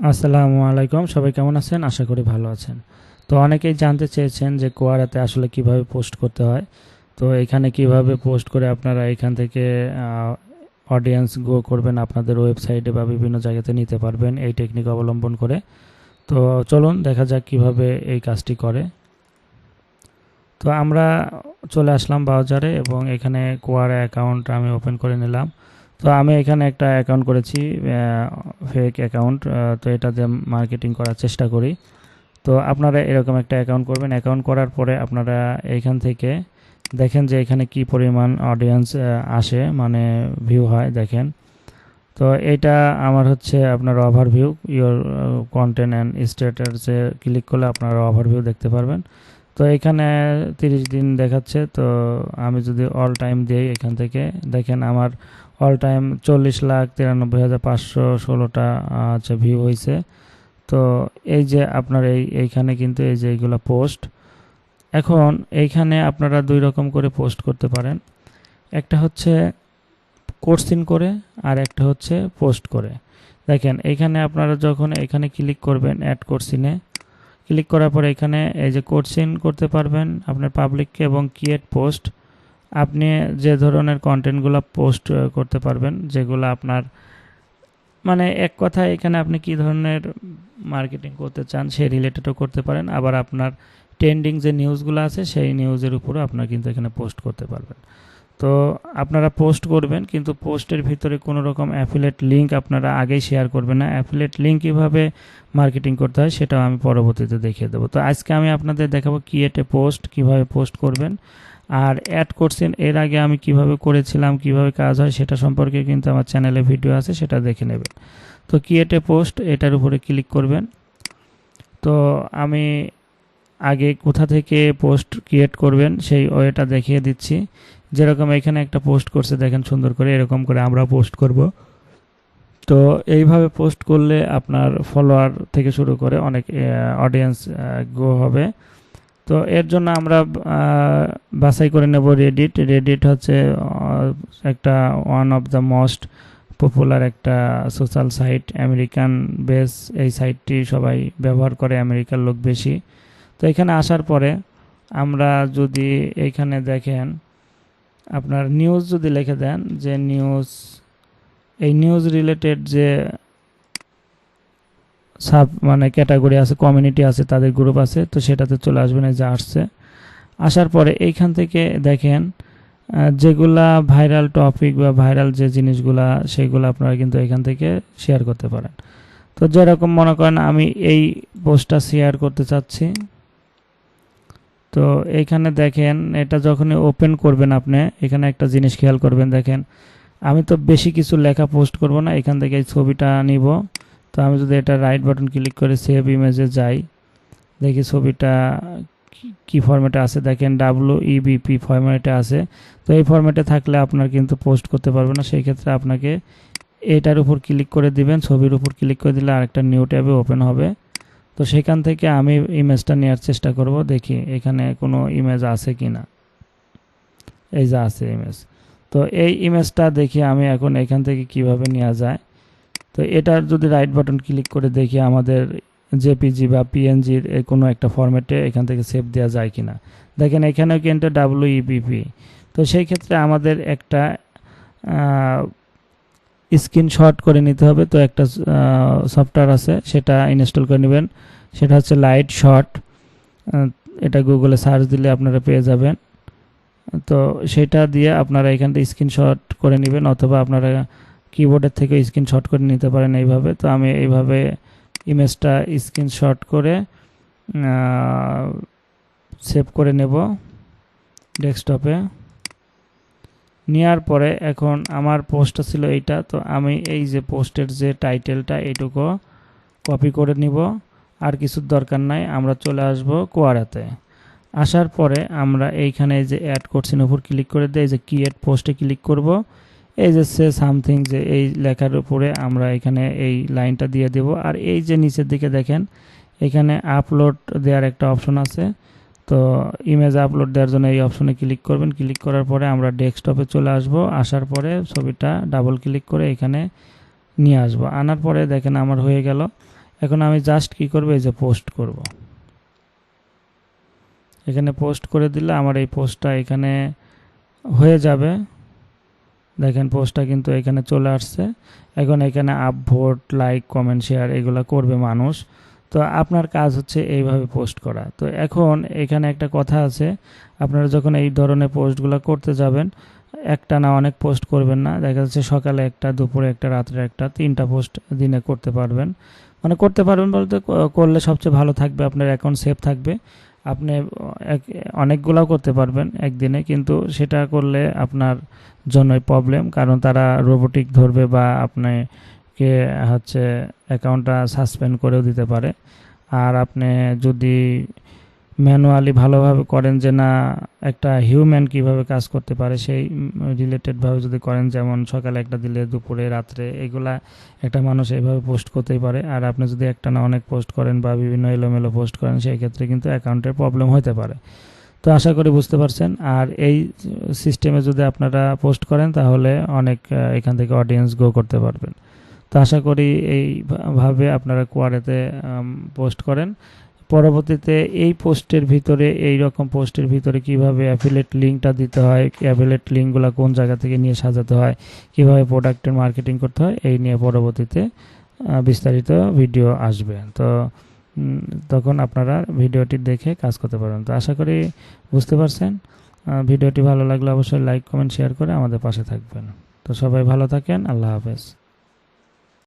আসসালামু আলাইকুম, সবাই কেমন আছেন? আশা করি ভালো আছেন। তো অনেকেই জানতে চেয়েছেন যে কোয়ারাতে আসলে কিভাবে পোস্ট করতে হয়। তো এখানে কিভাবে পোস্ট করে আপনারা এখান থেকে অডিয়েন্স গ্রো করবেন, আপনাদের ওয়েবসাইটে বা বিভিন্ন জায়গাতে নিতে পারবেন এই টেকনিক অবলম্বন করে। তো চলুন দেখা যাক কিভাবে এই কাজটি করে। তো আমরা চলে আসলাম ব্রাউজারে এবং এখানে কোয়ারা অ্যাকাউন্ট আমি ওপেন করে নিলাম। তো আমি এখানে একটা অ্যাকাউন্ট করেছি, ফেক অ্যাকাউন্ট। তো এটা দিয়ে মার্কেটিং করার চেষ্টা করি। তো আপনারা এরকম একটা অ্যাকাউন্ট করবেন। অ্যাকাউন্ট করার পরে আপনারা এইখান থেকে দেখেন যে এখানে কি পরিমাণ অডিয়েন্স আসে, মানে ভিউ হয় দেখেন। তো এটা আমার হচ্ছে আপনার ওভারভিউ ইওর কন্টেন্ট অ্যান্ড স্ট্যাটাসে ক্লিক করলে আপনারা ওভারভিউ দেখতে পারবেন। তো এখানে 30 দিন দেখাচ্ছে। তো আমি যদি অল টাইম দিই এখান থেকে দেখেন আমার অল টাইম 40,93,516টা হচ্ছে ভিউ হয়েছে। তো এই যে আপনার এইখানে কিন্তু এই যে এইগুলো পোস্ট। এখন এইখানে আপনারা দুই রকম করে পোস্ট করতে পারেন। একটা হচ্ছে কোর্সিন করে আর একটা হচ্ছে পোস্ট করে। দেখেন এইখানে আপনারা যখন এখানে ক্লিক করবেন অ্যাড কোর্সিনে, ক্লিক করার পরে এখানে এই যে কোর্সিন করতে পারবেন আপনার পাবলিককে এবং ক্রিয়েট পোস্ট। আপনি যে ধরনের কন্টেন্টগুলো পোস্ট করতে পারবেন, যেগুলো আপনার মানে এক কথা এখানে আপনি কি ধরনের মার্কেটিং করতে চান সেই রিলেটেডও করতে পারেন। আবার আপনার ট্রেন্ডিং যে নিউজগুলো আছে সেই নিউজের উপরও আপনারা কিন্তু এখানে পোস্ট করতে পারবেন। তো আপনারা পোস্ট করবেন, কিন্তু পোস্টের ভিতরে কোনো রকম অ্যাফিলেট লিঙ্ক আপনারা আগেই শেয়ার করবেন না। অ্যাফিলেট লিঙ্ক কীভাবে মার্কেটিং করতে হয় সেটাও আমি পরবর্তীতে দেখিয়ে দেবো। তো আজকে আমি আপনাদের দেখাবো ক্রিয়েট এ পোস্ট কীভাবে পোস্ট করবেন। আর অ্যাড করছেন এর আগে আমি কিভাবে করেছিলাম, কিভাবে কাজ হয় সেটা সম্পর্কে কিন্তু আমার চ্যানেলে ভিডিও আছে, সেটা দেখে নেবেন। তো ক্রিয়েট এ পোস্ট এটার উপরে ক্লিক করবেন। তো আমি আগে কোথা থেকে পোস্ট ক্রিয়েট করবেন সেই ওয়েটা দেখিয়ে দিচ্ছি। যেরকম এখানে একটা পোস্ট করছে দেখেন সুন্দর করে, এরকম করে আমরা পোস্ট করব। তো এইভাবে পোস্ট করলে আপনার ফলোয়ার থেকে শুরু করে অনেক অডিয়েন্স গ্রো হবে। তো এর জন্য আমরা বাছাই করে নেব রেডিট। রেডিট হচ্ছে একটা one of the most popular একটা সোশ্যাল সাইট, আমেরিকান বেস। এই সাইটটি সবাই ব্যবহার করে, আমেরিকার লোক বেশি। তো এখানে আসার পরে আমরা যদি এইখানে দেখেন আপনার নিউজ যদি লিখে দেন যে নিউজ, এই নিউজ রিলেটেড যে সাব মানে ক্যাটাগরি আছে, কমিউনিটি আছে, তাদের গ্রুপ আছে, তো সেটাতে চলে আসবেন। এই যে আসছে, আসার পরে এইখান থেকে দেখেন যেগুলা ভাইরাল টপিক বা ভাইরাল যে জিনিসগুলা সেগুলো আপনারা কিন্তু এখান থেকে শেয়ার করতে পারেন। তো যেরকম মনে করেন আমি এই পোস্টটা শেয়ার করতে চাচ্ছি। তো এইখানে দেখেন এটা যখনই ওপেন করবেন আপনি এখানে একটা জিনিস খেয়াল করবেন। দেখেন আমি তো বেশি কিছু লেখা পোস্ট করব না, এখান থেকে এই ছবিটা নিব। তো আমি যদি এটা রাইট বাটন ক্লিক করে সেভ ইমেজে যাই, দেখি ছবিটা কি ফরম্যাটে আছে। দেখেন WEBP ফরম্যাটে আছে। তো এই ফরম্যাটে থাকলে আপনার কিন্তু পোস্ট করতে পারবেন না। সেই ক্ষেত্রে আপনাকে এটার উপর ক্লিক করে দিবেন, ছবির উপর ক্লিক করে দিলে আরেকটা নিউ ট্যাবে ওপেন হবে। তো সেখান থেকে আমি ইমেজটা নেওয়ার চেষ্টা করব, দেখি এখানে কোনো ইমেজ আছে কি না। এই যে আছে ইমেজ। তো এই ইমেজটা দেখি আমি এখন এখান থেকে কিভাবে নেওয়া যায়। তো এটার যদি রাইট বাটন ক্লিক করে দেখি আমাদের জেপিজি বা পিএনজির কোনো একটা ফরম্যাটে এখান থেকে সেভ দেওয়া যায় কিনা। দেখেন এখানেও কিন্তু WEBP। তো সেই ক্ষেত্রে আমাদের একটা স্ক্রিনশট করে নিতে হবে। তো একটা সফটওয়্যার আছে, সেটা ইনস্টল করে নেবেন। সেটা হচ্ছে লাইট শট। এটা গুগলে সার্চ দিলে আপনারা পেয়ে যাবেন। তো সেটা দিয়ে আপনারা এখান থেকে স্ক্রিনশট করে নেবেন, অথবা আপনারা কিবোর্ডের থেকে স্ক্রিনশট করে নিতে পারেন এইভাবে। তো আমি এইভাবে ইমেজটা স্ক্রিনশট করে সেভ করে নেব ডেস্কটপে। নেওয়ার পরে এখন আমার পোস্টটা ছিল এইটা। তো আমি এই যে পোস্টের যে টাইটেলটা এইটুকু কপি করে নিব, আর কিছুর দরকার নাই। আমরা চলে আসব কোয়ারাতে। আসার পরে আমরা এইখানে যে অ্যাড করছি উপর ক্লিক করে দিয়ে এই যে ক্রিয়েট পোস্টে ক্লিক করব। এই যে সে সামথিং যে এই লেখার উপরে আমরা এখানে এই লাইনটা দিয়ে দেব। আর এই যে নিচের দিকে দেখেন এখানে আপলোড দেওয়ার একটা অপশন আছে। তো ইমেজ আপলোড দেওয়ার জন্য এই অপশনে ক্লিক করবেন। ক্লিক করার পরে আমরা ডেস্কটপে চলে আসব। আসার পরে ছবিটা ডাবল ক্লিক করে এখানে নিয়ে আসব। আনার পরে দেখেন আমার হয়ে গেল। এখন আমি জাস্ট কি করব, এই যে পোস্ট করব। এখানে পোস্ট করে দিলে আমার এই পোস্টটা এখানে হয়ে যাবে। দেখেন পোস্টটা কিন্তু এখানে চলে আসছে। এখন এখানে আপভোট, লাইক, কমেন্ট, শেয়ার এগুলো করবে মানুষ। তো আপনার কাজ হচ্ছে এইভাবে পোস্ট করা। তো এখন এখানে একটা কথা আছে, আপনারা যখন এই ধরনের পোস্টগুলো করতে যাবেন, একটা না অনেক পোস্ট করবেন না। দেখা যাচ্ছে সকালে একটা, দুপুরে একটা, রাত্রে একটা, 3টা পোস্ট দিনে করতে পারবেন। মানে করতে পারবেন বলতে করলে সবচেয়ে ভালো থাকবে, আপনার অ্যাকাউন্ট সেফ থাকবে। আপনি অনেকগুলাও করতে পারবেন একদিনে, কিন্তু সেটা করলে আপনার জন্যই প্রবলেম, কারণ তারা রোবোটিক ধরবে বা আপনাকে হচ্ছে অ্যাকাউন্টটা সাসপেন্ড করেও দিতে পারে। আর আপনি যদি ম্যানুয়ালি ভালোভাবে করেন, যে না একটা হিউম্যান কিভাবে কাজ করতে পারে সেই রিলেটেডভাবে যদি করেন, যেমন সকালে একটা দিলে, দুপুরে, রাত্রে, এগুলা একটা মানুষ এইভাবে পোস্ট করতেই পারে। আর আপনি যদি একটা না অনেক পোস্ট করেন বা বিভিন্ন এলোমেলো পোস্ট করেন, সেই ক্ষেত্রে কিন্তু অ্যাকাউন্টের প্রবলেম হতে পারে। তো আশা করি বুঝতে পারছেন। আর এই সিস্টেমে যদি আপনারা পোস্ট করেন, তাহলে অনেক এখান থেকে অডিয়েন্স গ্রো করতে পারবেন। তো আশা করি এইভাবে আপনারা কোয়ারেতে পোস্ট করেন। পরবর্তীতে এই পোস্টের ভিতরে, এই রকম পোস্টের ভিতরে কিভাবে অ্যাফিলিয়েট লিঙ্কটা দিতে হয়, অ্যাফিলিয়েট লিঙ্কগুলো কোন জায়গা থেকে নিয়ে সাজাতে হয়, কিভাবে প্রোডাক্টের মার্কেটিং করতে হয়, এই নিয়ে পরবর্তীতে বিস্তারিত ভিডিও আসবে। তো তখন আপনারা ভিডিওটি দেখে কাজ করতে পারবেন। তো আশা করি বুঝতে পারছেন। ভিডিওটি ভালো লাগলে অবশ্যই লাইক, কমেন্ট, শেয়ার করে আমাদের পাশে থাকবেন। তো সবাই ভালো থাকেন। আল্লাহ হাফেজ।